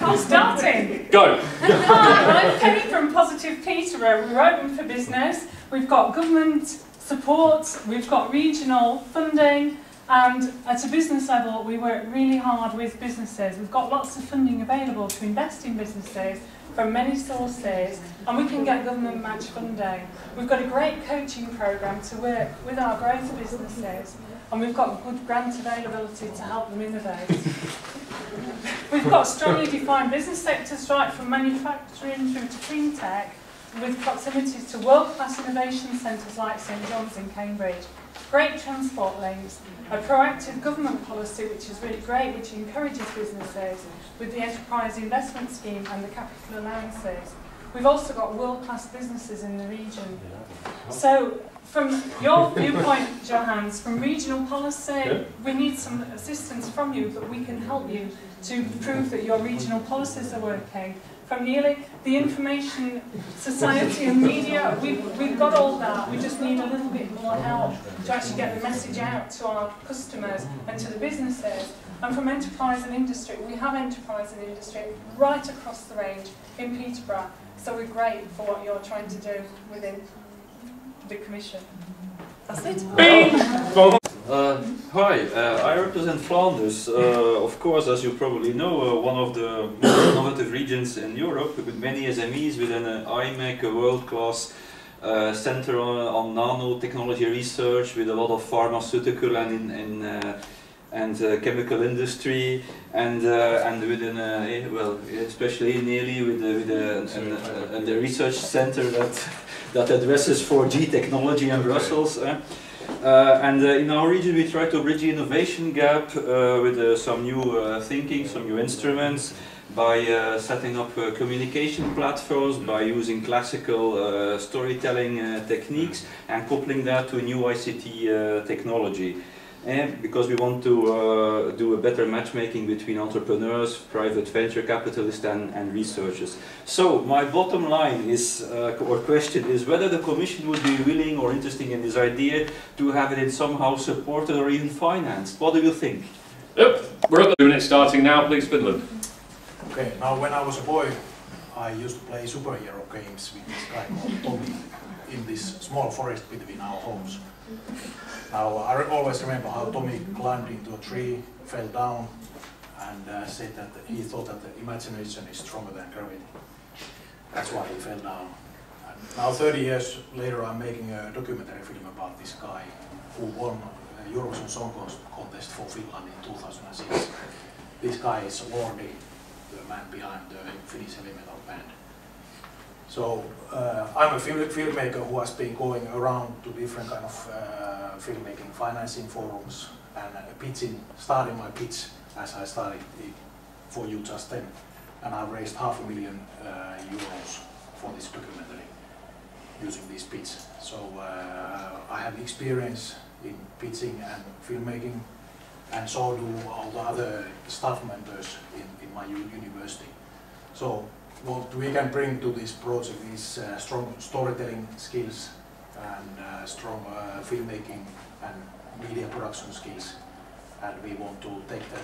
I'm starting. Go. Hi, I'm Penny from Positive Peterborough. We're open for business. We've got government support, we've got regional funding, and at a business level we work really hard with businesses. We've got lots of funding available to invest in businesses from many sources, and we can get government match funding. We've got a great coaching programme to work with our growth businesses, and we've got good grant availability to help them innovate. We've got strongly defined business sectors right from manufacturing through to clean tech, with proximity to world-class innovation centres like St John's in Cambridge. Great transport links, a proactive government policy which is really great, which encourages businesses with the enterprise investment scheme and the capital allowances. We've also got world-class businesses in the region. So, from your viewpoint, Johannes, from regional policy, we need some assistance from you, but we can help you to prove that your regional policies are working. From Nearly, the information society and media, we've got all that. We just need a little bit more help to actually get the message out to our customers and to the businesses. And from enterprise and industry, we have enterprise and industry right across the range in Peterborough. So we're great for what you're trying to do within the Commission. That's it. Hi, I represent Flanders. Of course, as you probably know, one of the most innovative regions in Europe, with many SMEs within an IMEC, a world-class center on nanotechnology research, with a lot of pharmaceutical and chemical industry, and within well, especially nearly with the research center that addresses 4G technology in Brussels. And in our region we try to bridge the innovation gap with some new thinking, some new instruments, by setting up communication platforms, by using classical storytelling techniques and coupling that to new ICT technology. Because we want to do a better matchmaking between entrepreneurs, private venture capitalists and researchers. So my bottom line is, or question is, whether the Commission would be willing or interested in this idea to have it somehow supported or even financed. What do you think? Yep, we're at the minute starting now, please Finland. Okay, now when I was a boy, I used to play superhero games with this guy called Tommy in this small forest between our homes. Now, I always remember how Tommy climbed into a tree, fell down, and said that he thought that the imagination is stronger than gravity. That's why he fell down. And now, 30 years later, I'm making a documentary film about this guy who won the Eurovision Song Contest for Finland in 2006. This guy is Lordi, the man behind the Finnish heavy metal band. So I'm a filmmaker who has been going around to different kind of filmmaking financing forums and starting my pitch as I started for you just then. And I've raised €500,000 for this documentary using this pitch. So I have experience in pitching and filmmaking, and so do all the other staff members in my university. So what we can bring to this project is strong storytelling skills and strong filmmaking and media production skills, and we want to take that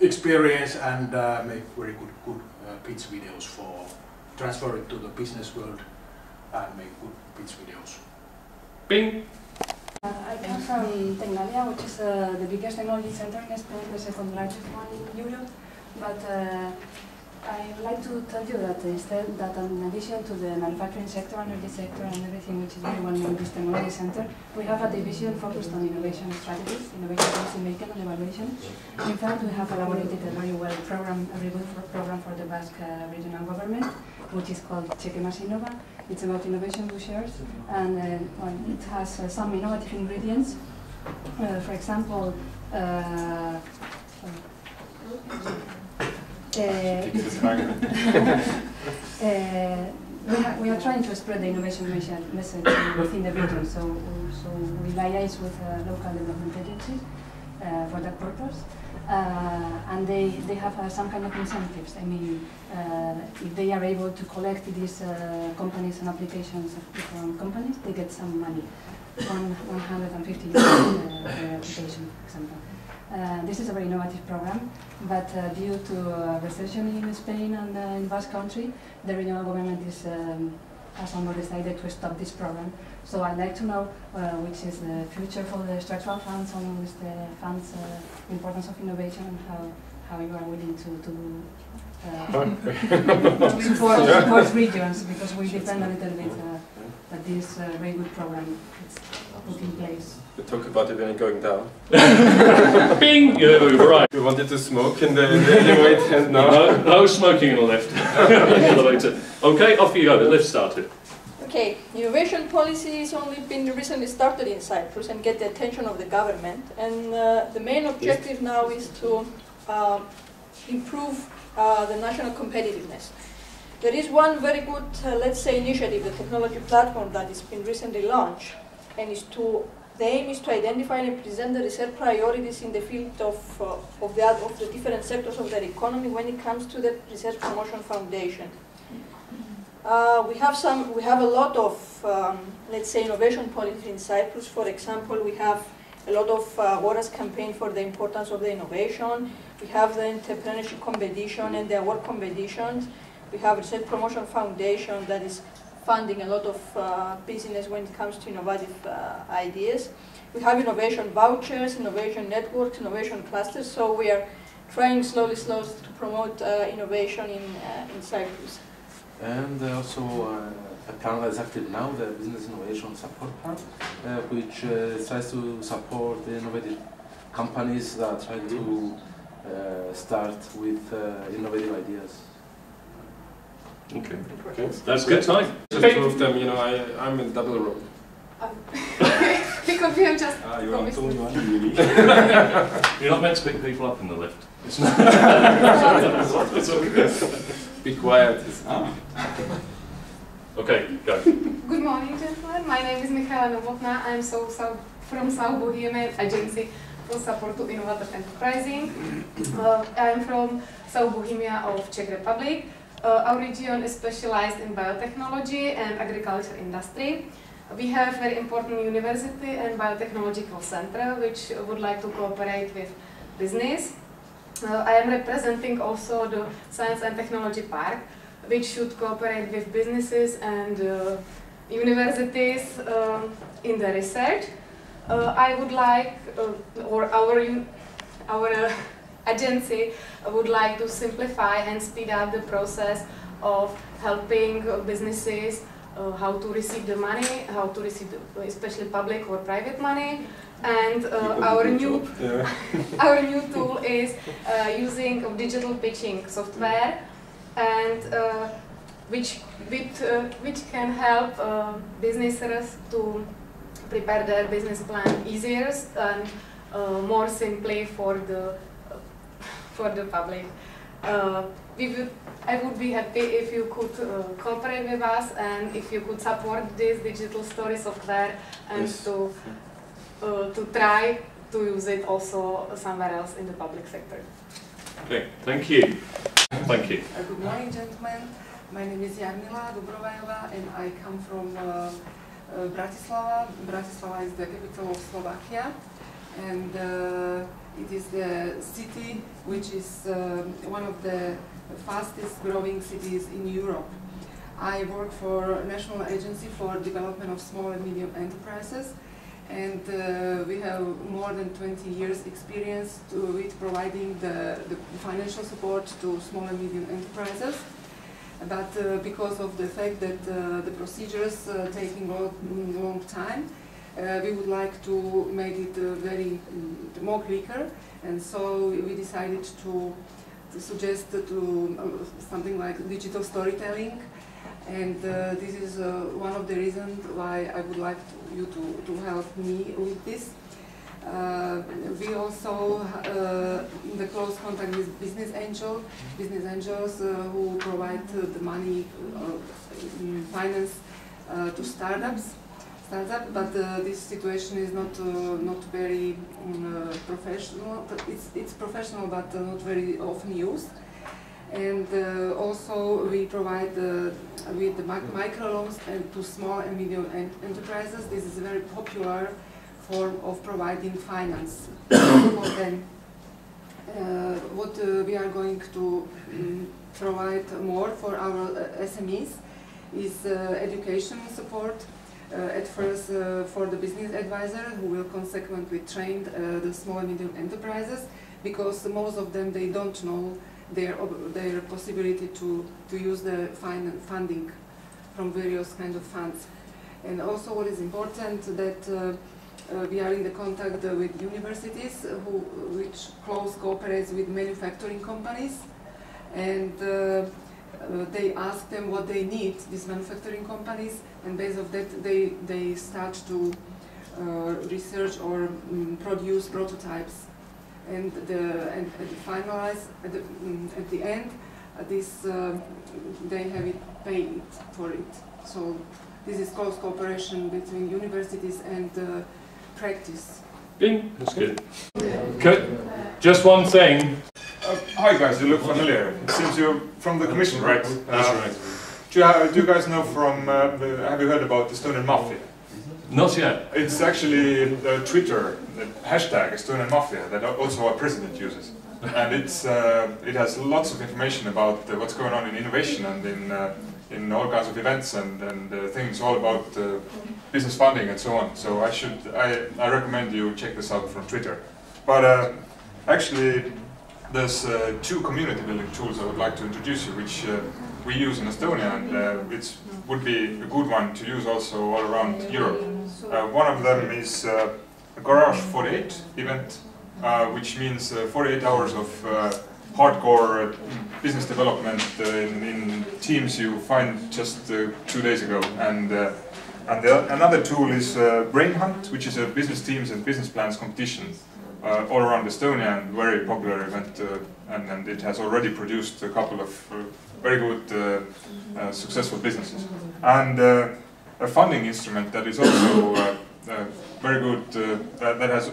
experience and make very good pitch videos for transfer it to the business world and make good pitch videos. Bing! I come from Tecnalia, which is the biggest technology center in Spain, the second largest one in Europe. But I would like to tell you that instead, that in addition to the manufacturing sector, energy sector, and everything which is very well known in this technology center, we have a division focused on innovation strategies, innovation policy making and evaluation. In fact, we have elaborated a very well program, a very good program for the Basque regional government, which is called Cheque Más Innova. It's about innovation shares, and well, it has some innovative ingredients. For example, we are trying to spread the innovation message within the region, so we liaise with local development agencies for that purpose. And they have some kind of incentives. I mean, if they are able to collect these companies and applications of different companies, they get some money, 150 euros per application, for example. This is a very innovative program, but due to recession in Spain and in Basque Country, the regional government has almost decided to stop this program. So I'd like to know which is the future for the structural funds, and with the funds, importance of innovation, and how you are willing to support regions, because we depend a little bit that this very good program is put in place. We talk about it when it's going down. Bing! Yeah, right. We wanted to smoke in the elevator and now... No smoking in the lift. In the elevator. Okay, off you go, the lift started. Okay, innovation policy has only been recently started in Cyprus and get the attention of the government, and the main objective now is to improve the national competitiveness. There is one very good, let's say, initiative, the technology platform that has been recently launched, and the aim is to identify and present the research priorities in the field of the different sectors of the economy when it comes to the Research Promotion Foundation. We have a lot of, let's say, innovation policy in Cyprus. For example, we have a lot of awareness campaign for the importance of the innovation. We have the entrepreneurship competition and the award competitions. We have Research Promotion Foundation that is funding a lot of business when it comes to innovative ideas. We have innovation vouchers, innovation networks, innovation clusters. So we are trying slowly to promote innovation in Cyprus. And also a plan that is active now, the Business Innovation Support Plan, which tries to support the innovative companies that try to start with innovative ideas. Okay, that's good time. Just two of them, you know, I'm in double row. Because we have just You're on the only one, really. You're not meant to pick people up in the lift. It's not. It's okay. Be quiet. Okay, go. Good morning, gentlemen. My name is Michaela Novotná. I'm from South Bohemian Agency for Support to Innovative Enterprising. I'm from South Bohemia of Czech Republic. Our region is specialized in biotechnology and agriculture industry. We have very important university and biotechnological center which would like to cooperate with business. I am representing also the Science and Technology Park, which should cooperate with businesses and universities in the research. I would like, or our agency would like to simplify and speed up the process of helping businesses how to receive the money, how to receive especially public or private money. And our new tool is using of digital pitching software, and which can help businesses to prepare their business plan easier and more simply for the public. I would be happy if you could cooperate with us and if you could support this digital story software and yes, to try to use it also somewhere else in the public sector. Okay, thank you. Thank you. Good morning, gentlemen. My name is Jarmila Dobrovajová and I come from Bratislava. Bratislava is the capital of Slovakia, and it is the city which is one of the fastest growing cities in Europe. I work for National Agency for Development of Small and Medium Enterprises, and we have more than 20 years experience with providing the financial support to small and medium enterprises. But because of the fact that the procedures taking a long time, we would like to make it very more quicker, and so we decided to suggest something like digital storytelling. And this is one of the reasons why I would like you to help me with this. We also in the close contact with business angels who provide the money, finance to startups. But this situation is not very professional. It's professional, but not very often used. And also we provide with the microloans to small and medium enterprises. This is a very popular form of providing finance. More than what we are going to provide more for our SMEs is education support. At first for the business advisor, who will consequently train the small and medium enterprises, because most of them, they don't know their possibility to use the funding from various kind of funds. And also what is important that we are in the contact with universities which close cooperates with manufacturing companies, and they ask them what they need, these manufacturing companies, and based on that they start to research or produce prototypes, and finalize at the end this they have it paid for it. So this is close cooperation between universities and practice. Bing, that's good. Okay. Just one thing. Hi guys, you look familiar. It seems you're from the Commission, right? That's right. Do you guys know from, have you heard about the Estonian Mafia? Not yet. It's actually the Twitter, the hashtag Estonian Mafia, that also our president uses. And it has lots of information about what's going on in innovation and in all kinds of events and things all about business funding and so on. So I recommend you check this out from Twitter. But actually, there's two community building tools I would like to introduce you, which we use in Estonia, and it would be a good one to use also all around Europe. One of them is a Garage 48 event, which means 48 hours of hardcore business development in teams you find just 2 days ago. And another tool is Brain Hunt, which is a business teams and business plans competition all around Estonia, and very popular event, and it has already produced a couple of very good successful businesses. And a funding instrument that is also very good, that has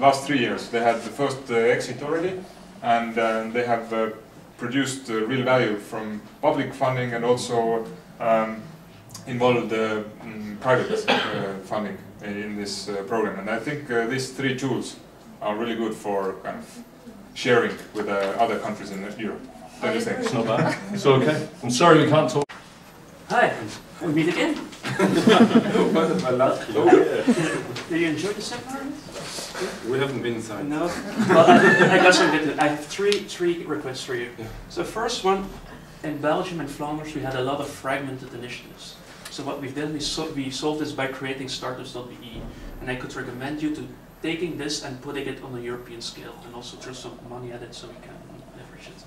last 3 years they had the first exit already, and they have produced real value from public funding and also involved private funding in this program. And I think these 3 tools are really good for kind of sharing with other countries in Europe. Don't you think? It's not bad. It's okay. I'm sorry we can't talk. Hi, we meet again. Did you enjoy the seminar? We haven't been inside. No? Well, I got some good. I have three requests for you. Yeah. So first one, in Belgium and Flanders we had a lot of fragmented initiatives. So what we've done, we solved this by creating startups.be, and I could recommend you to taking this and putting it on a European scale, and also throw some money at it so we can leverage it.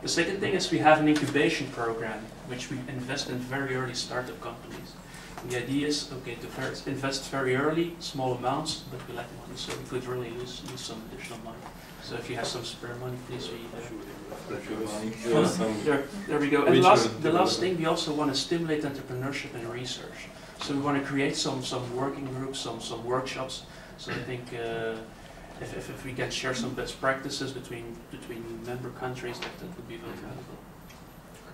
The second thing is we have an incubation program, which we invest in very early startup companies. And the idea is, okay, to invest very early, small amounts, but we like money, so we could really use some additional money. So if you have some spare money, please be there we go. And the last thing, we also want to stimulate entrepreneurship and research. So we want to create some working groups, some workshops. So I think if we can share some best practices between member countries, that would be very valuable.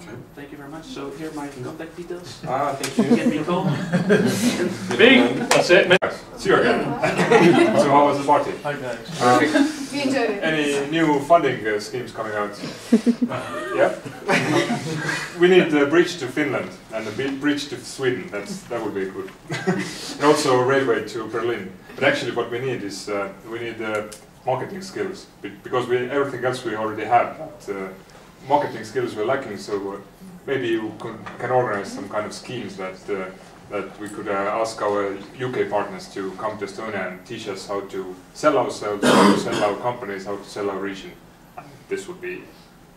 Okay. Thank you very much. So here are my contact details. Ah, thank you. Get me call. Bing! That's it. See you again. So how was the party? Hi guys. We enjoyed it. Any new funding schemes coming out? Yeah? We need a bridge to Finland and a bridge to Sweden. That would be good. And also a railway to Berlin. But actually what we need is we need marketing skills, because everything else we already have. But, marketing skills we're lacking, so maybe you can organize some kind of schemes that we could ask our UK partners to come to Estonia and teach us how to sell ourselves, how to sell our companies, how to sell our region. This would be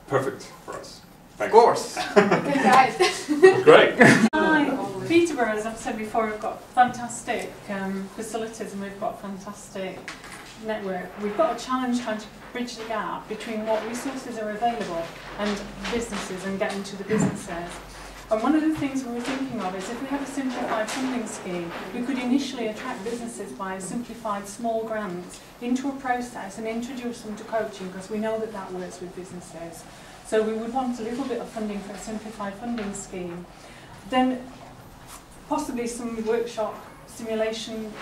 perfect for us. Thanks. Of course. Great. Hi. Peterborough, as I've said before, we've got fantastic facilities and we've got fantastic network. We've got a challenge trying to bridge the gap between what resources are available and businesses and getting to the businesses. And one of the things we were thinking of is if we had a simplified funding scheme, we could initially attract businesses by a simplified small grant into a process and introduce them to coaching, because we know that that works with businesses. So we would want a little bit of funding for a simplified funding scheme. Then possibly some workshop simulation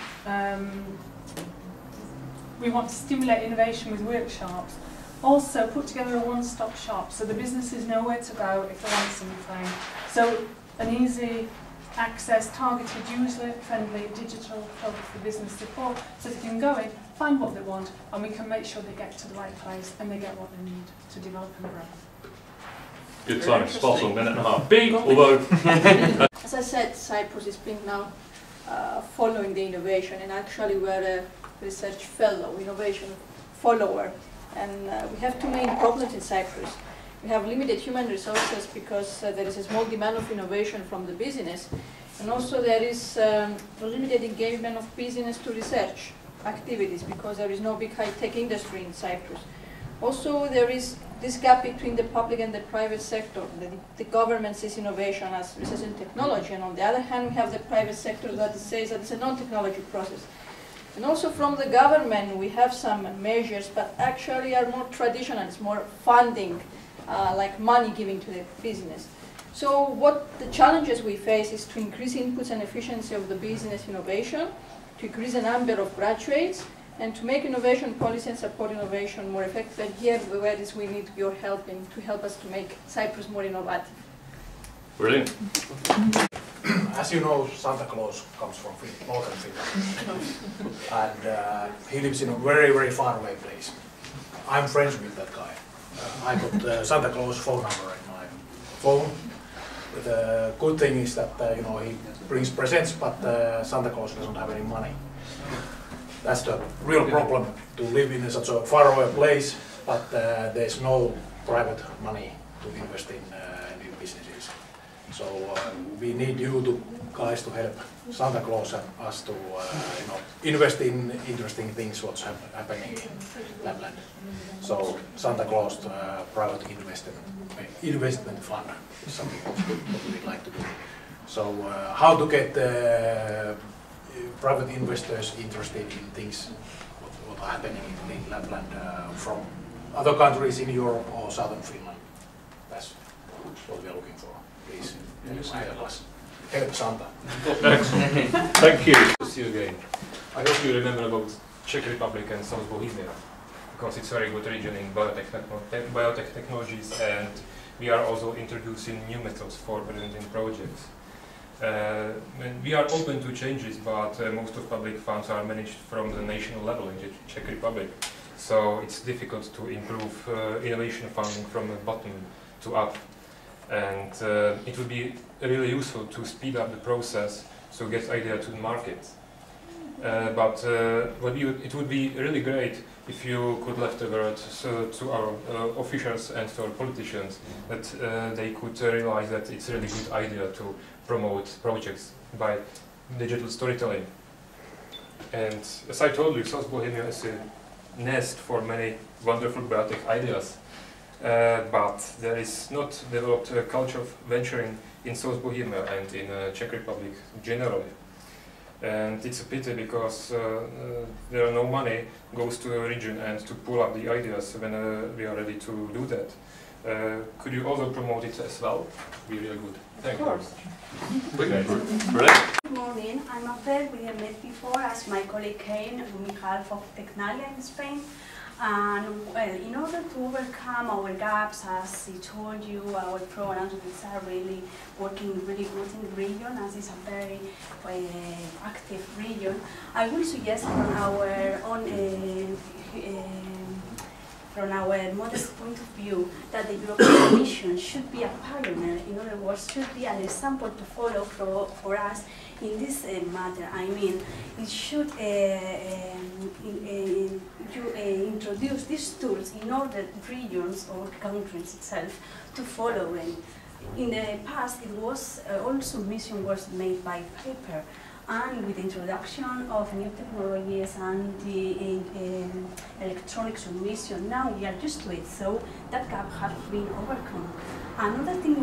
We want to stimulate innovation with workshops. Also put together a one-stop shop so the businesses know where to go if they want something. So an easy access, targeted, user-friendly digital hub for business support so they can go in, find what they want, and we can make sure they get to the right place and they get what they need to develop and grow. Good time, spot on, minute and a half. Beep, although... As I said, Cyprus is being now following the innovation, and actually we're a research fellow, innovation follower. And we have two main problems in Cyprus. We have limited human resources because there is a small demand of innovation from the business, and also there is limited engagement of business to research activities because there is no big high-tech industry in Cyprus. Also, there is this gap between the public and the private sector. The government sees innovation as research and technology, and on the other hand, we have the private sector that says that it's a non-technology process. And also from the government, we have some measures, but actually are more traditional. It's more funding, like money giving to the business. So what the challenges we face is to increase inputs and efficiency of the business innovation, to increase the number of graduates, and to make innovation policy and support innovation more effective. And here, where is we need your help to help us to make Cyprus more innovative. Brilliant. As you know, Santa Claus comes from northern Finland, and he lives in a very, very far away place. I'm friends with that guy. I got Santa Claus phone number in my phone. The good thing is that you know, he brings presents, but Santa Claus doesn't have any money. That's the real problem, to live in such a far away place, but there's no private money to invest in new businesses. So we need you guys to help Santa Claus and us to you know, invest in interesting things what's happening in Lapland. So Santa Claus private investment fund is something what we'd like to do. So how to get private investors interested in things what are happening in Lapland from other countries in Europe or southern Finland. That's what we are looking for. Please help us. Help Santa. Thank you. To see you again. I hope you remember about Czech Republic and South Bohemia, because it's a very good region in biotech technologies, and we are also introducing new methods for presenting projects. We are open to changes, but most of public funds are managed from the national level in the Czech Republic. So it's difficult to improve innovation funding from the bottom to up. And it would be really useful to speed up the process to get idea to the market. But it would be really great if you could left a word to our officials and to our politicians that they could realize that it's a really good idea to promote projects by digital storytelling. And as I told you, South Bohemia is a nest for many wonderful biotech ideas. But there is not developed a culture of venturing in South Bohemia and in Czech Republic generally. And it's a pity because there are no money goes to the region and to pull up the ideas when we are ready to do that. Could you also promote it as well? Be really good. Thank you. Of course. Good morning. I'm Abel. We have met before as my colleague came on behalf of Tecnalia in Spain. And well, in order to overcome our gaps, as I told you, our programs are really working really good in the region, as it's a very active region. I will suggest from our own from our modest point of view that the European Commission should be a pioneer, in other words, should be an example to follow for us in this matter. I mean, it should introduce these tools in other regions or countries itself to follow. And in the past, it was all submission was made by paper. And with the introduction of new technologies and the electronic submission, now we are used to it, so that gap has been overcome. Another thing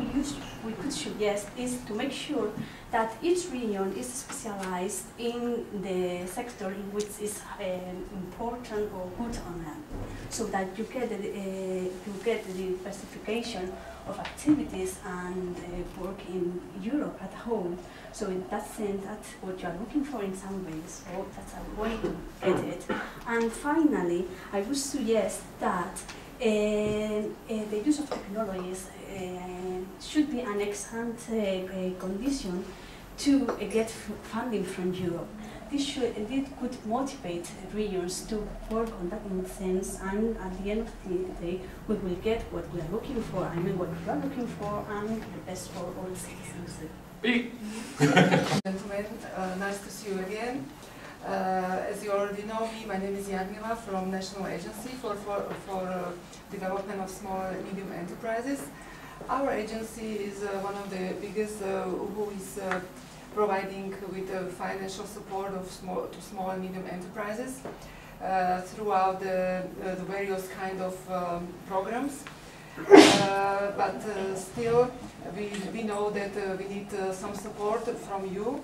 we could suggest is to make sure that each region is specialized in the sector in which is important or good on them, so that you get the diversification of activities and work in Europe at home. So in that sense, that's what you are looking for in some ways, or that's a way to get it. And finally, I would suggest that the use of technologies should be an ex-ante condition to get funding from Europe. This could motivate regions to work on that in a sense, and at the end of the day, we will get what we are looking for. I mean, what we are looking for, and the best for all citizens. Gentlemen, nice to see you again. As you already know me, my name is Jarmila from National Agency for Development of Small and Medium Enterprises. Our agency is one of the biggest who is providing with financial support of small and medium enterprises throughout the various kind of programs. But still, we know that we need some support from you,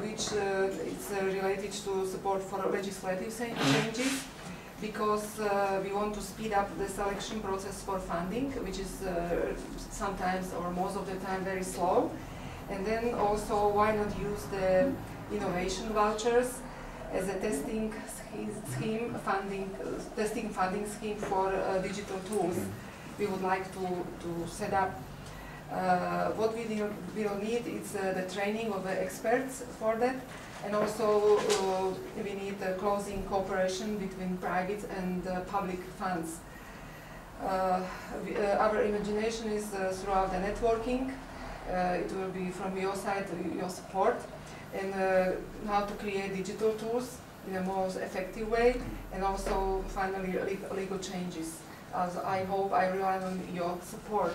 which is related to support for legislative changes, because we want to speed up the selection process for funding, which is sometimes or most of the time very slow. And then also, why not use the innovation vouchers as a testing funding scheme for digital tools. We would like to set up. What we will need is the training of the experts for that, and also we need a closing cooperation between private and public funds. Our imagination is throughout the networking. It will be from your side, your support, and how to create digital tools in a more effective way, and also finally legal changes. As I hope I rely on your support.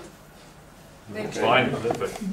Thank you. Fine, perfect.